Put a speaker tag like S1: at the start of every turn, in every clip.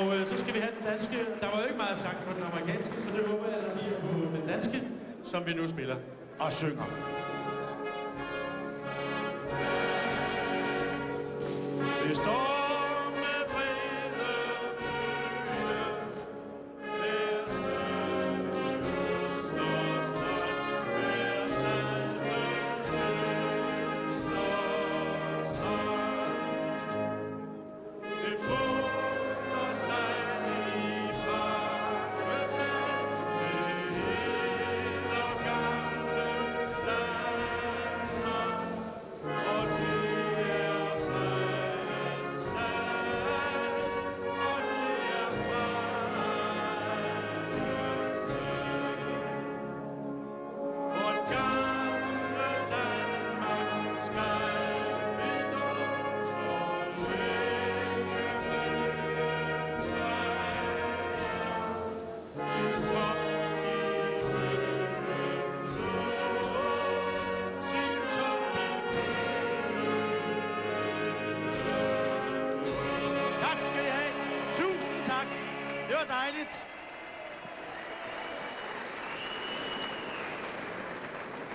S1: Og så skal vi have den danske. Der var jo ikke meget sagt på den amerikanske, så det håber jeg, der bliver på den danske, som vi nu spiller og synger. Det står dejligt.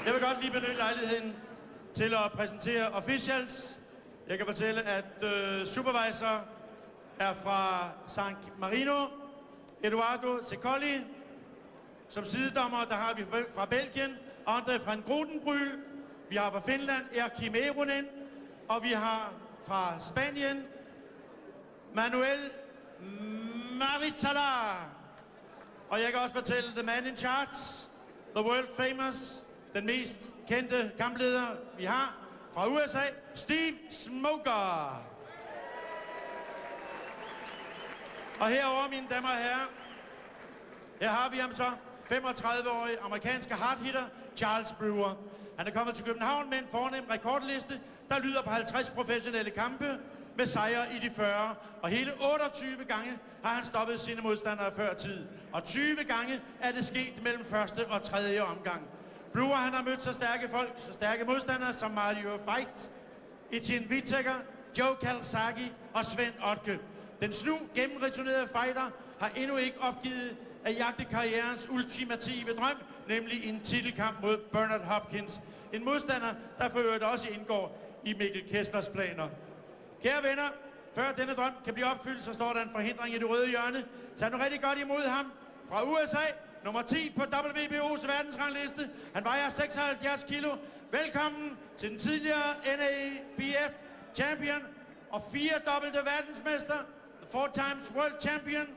S1: Jeg vil godt lige benytte lejligheden til at præsentere officials. Jeg kan fortælle, at supervisor er fra San Marino, Eduardo Secoli. Som sidedommer, der har vi fra Belgien, André van Grotenbryl. Vi har fra Finland, Erkki Meirunen. Og vi har fra Spanien, Manuel Maritala. Og jeg kan også fortælle the man in charge, the world famous, den mest kendte kampleder, vi har, fra USA, Steve Smoker. Og herover, mine damer og herrer, her har vi ham så, 35-årig amerikanske hardhitter, Charles Brewer. Han er kommet til København med en fornem rekordliste, der lyder på 50 professionelle kampe, med sejre i de 40, og hele 28 gange har han stoppet sine modstandere før tid. Og 20 gange er det sket mellem første og tredje omgang. Brewer, han har mødt så stærke folk, så stærke modstandere som Mario Fight, Etienne Whittaker, Joe Calzaghe og Svend Otke. Den snu, gennemreturnerede fighter har endnu ikke opgivet at jagte karrierens ultimative drøm, nemlig en titelkamp mod Bernard Hopkins. En modstander, der for øvrigt også indgår i Mikkel Kesslers planer. Kære venner, før denne drøm kan blive opfyldt, så står der en forhindring i det røde hjørne. Tag nu rigtig godt imod ham fra USA, nummer 10 på WBO's verdensrangliste. Han vejer 76 kilo. Velkommen til den tidligere NABF champion og 4-dobbelte verdensmester, the 4 times world champion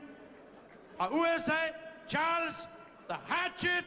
S1: fra USA, Charles the Hatchet